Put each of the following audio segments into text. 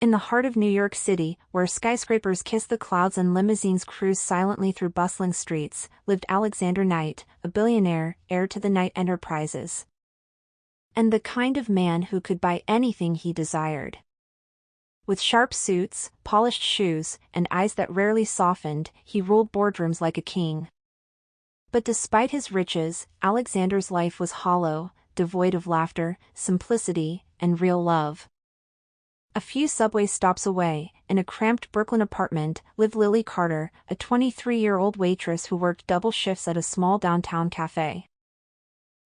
In the heart of New York City, where skyscrapers kiss the clouds and limousines cruise silently through bustling streets, lived Alexander Knight, a billionaire, heir to the Knight Enterprises. And the kind of man who could buy anything he desired. With sharp suits, polished shoes, and eyes that rarely softened, he ruled boardrooms like a king. But despite his riches, Alexander's life was hollow, devoid of laughter, simplicity, and real love. A few subway stops away, in a cramped Brooklyn apartment, lived Lily Carter, a 23-year-old waitress who worked double shifts at a small downtown cafe.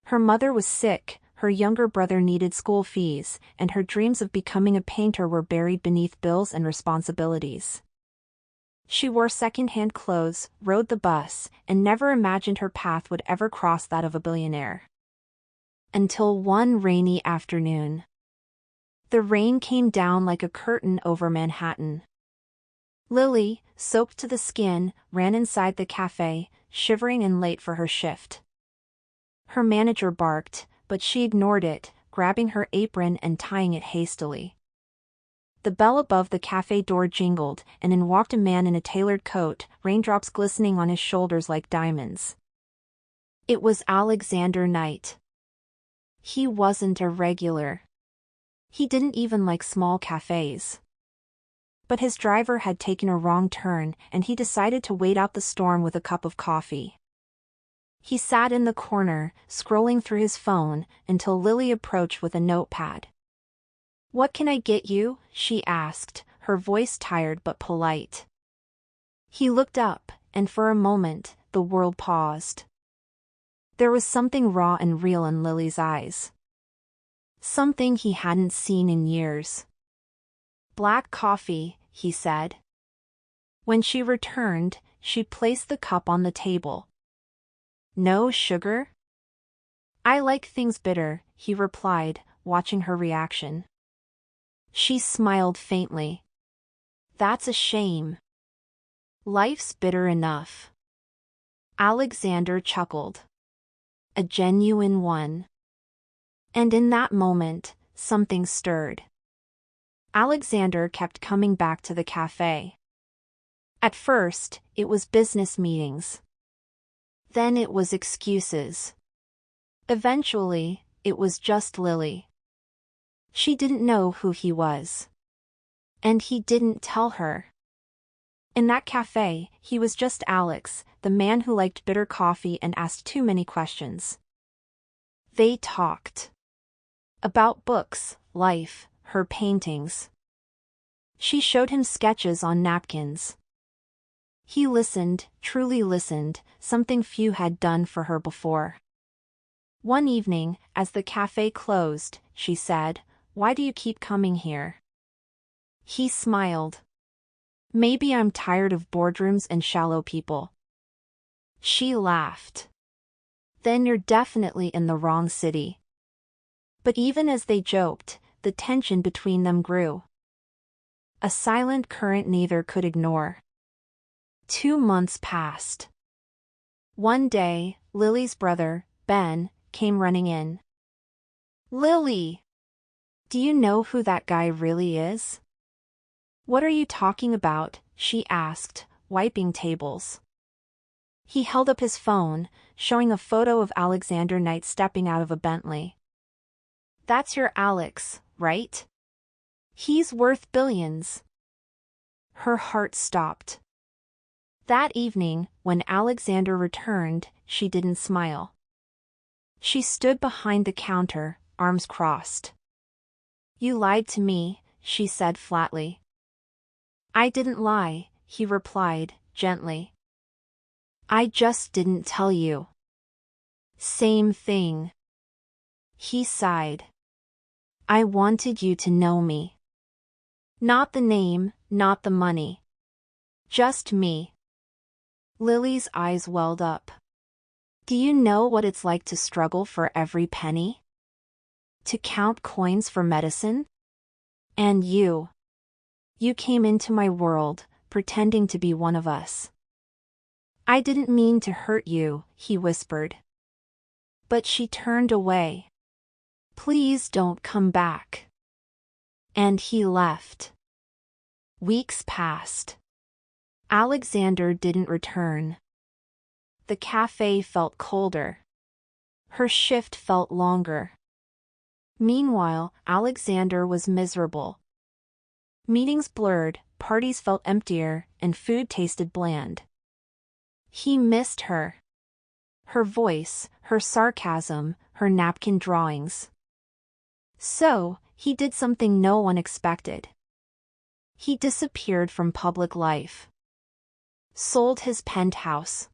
Her mother was sick, her younger brother needed school fees, and her dreams of becoming a painter were buried beneath bills and responsibilities. She wore second-hand clothes, rode the bus, and never imagined her path would ever cross that of a billionaire. Until one rainy afternoon. The rain came down like a curtain over Manhattan. Lily, soaked to the skin, ran inside the cafe, shivering and late for her shift. Her manager barked, but she ignored it, grabbing her apron and tying it hastily. The bell above the cafe door jingled, and in walked a man in a tailored coat, raindrops glistening on his shoulders like diamonds. It was Alexander Knight. He wasn't a regular. He didn't even like small cafes. But his driver had taken a wrong turn, and he decided to wait out the storm with a cup of coffee. He sat in the corner, scrolling through his phone, until Lily approached with a notepad. "What can I get you?" she asked, her voice tired but polite. He looked up, and for a moment, the world paused. There was something raw and real in Lily's eyes. Something he hadn't seen in years. "Black coffee," he said. When she returned, she placed the cup on the table. "No sugar?" "I like things bitter," he replied, watching her reaction. She smiled faintly. "That's a shame. Life's bitter enough." Alexander chuckled. "A genuine one." And in that moment, something stirred. Alexander kept coming back to the cafe. At first, it was business meetings. Then it was excuses. Eventually, it was just Lily. She didn't know who he was. And he didn't tell her. In that cafe, he was just Alex, the man who liked bitter coffee and asked too many questions. They talked. About books, life, her paintings. She showed him sketches on napkins. He listened, truly listened, something few had done for her before. One evening, as the cafe closed, she said, "Why do you keep coming here?" He smiled. "Maybe I'm tired of boardrooms and shallow people." She laughed. "Then you're definitely in the wrong city." But even as they joked, the tension between them grew. A silent current neither could ignore. 2 months passed. One day, Lily's brother, Ben, came running in. "Lily! Do you know who that guy really is?" "What are you talking about?" she asked, wiping tables. He held up his phone, showing a photo of Alexander Knight stepping out of a Bentley. "That's your Alex, right? He's worth billions." Her heart stopped. That evening, when Alexander returned, she didn't smile. She stood behind the counter, arms crossed. "You lied to me," she said flatly. "I didn't lie," he replied, gently. "I just didn't tell you." "Same thing." He sighed. "I wanted you to know me. Not the name, not the money. Just me." Lily's eyes welled up. "Do you know what it's like to struggle for every penny? To count coins for medicine? And you. You came into my world, pretending to be one of us." "I didn't mean to hurt you," he whispered. But she turned away. "Please don't come back." And he left. Weeks passed. Alexander didn't return. The cafe felt colder. Her shift felt longer. Meanwhile, Alexander was miserable. Meetings blurred, parties felt emptier, and food tasted bland. He missed her. Her voice, her sarcasm, her napkin drawings. So, he did something no one expected. He disappeared from public life. Sold his penthouse.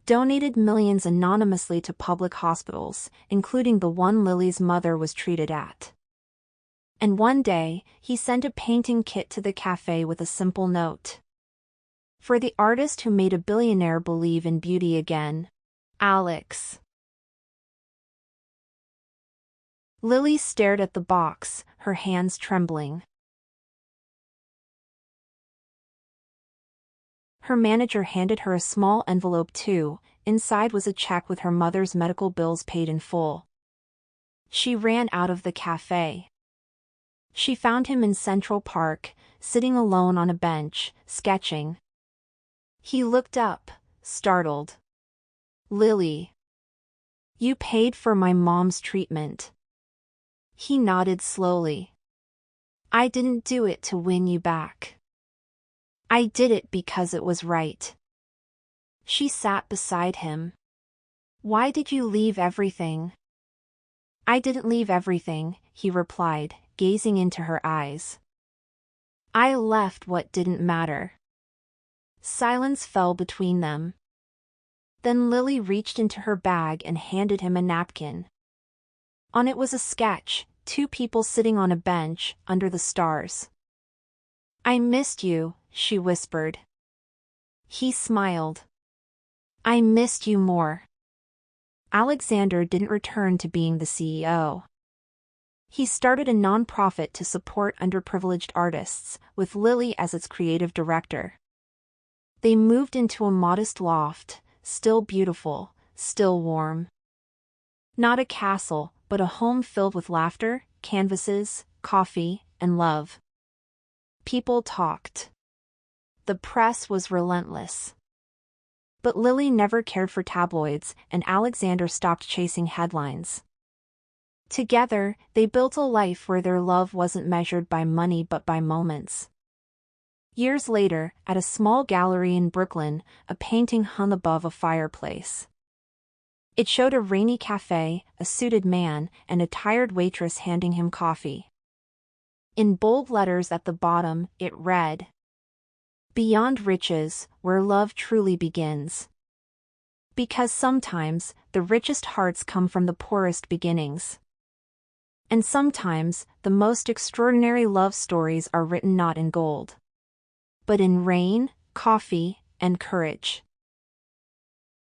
Donated millions anonymously to public hospitals, including the one Lily's mother was treated at. And one day, he sent a painting kit to the cafe with a simple note. For the artist who made a billionaire believe in beauty again. Alex. Lily stared at the box, her hands trembling. Her manager handed her a small envelope too. Inside was a check with her mother's medical bills paid in full. She ran out of the cafe. She found him in Central Park, sitting alone on a bench, sketching. He looked up, startled. Lily. You paid for my mom's treatment. He nodded slowly. I didn't do it to win you back. I did it because it was right. She sat beside him. Why did you leave everything? I didn't leave everything, he replied, gazing into her eyes. I left what didn't matter. Silence fell between them. Then Lily reached into her bag and handed him a napkin. On it was a sketch, two people sitting on a bench, under the stars. I missed you, she whispered. He smiled. I missed you more. Alexander didn't return to being the CEO. He started a nonprofit to support underprivileged artists, with Lily as its creative director. They moved into a modest loft, still beautiful, still warm. Not a castle, but a home filled with laughter, canvases, coffee, and love. People talked. The press was relentless. But Lily never cared for tabloids, and Alexander stopped chasing headlines. Together, they built a life where their love wasn't measured by money but by moments. Years later, at a small gallery in Brooklyn, a painting hung above a fireplace. It showed a rainy cafe, a suited man, and a tired waitress handing him coffee. In bold letters at the bottom, it read, Beyond riches, where love truly begins. Because sometimes, the richest hearts come from the poorest beginnings. And sometimes, the most extraordinary love stories are written not in gold, but in rain, coffee, and courage.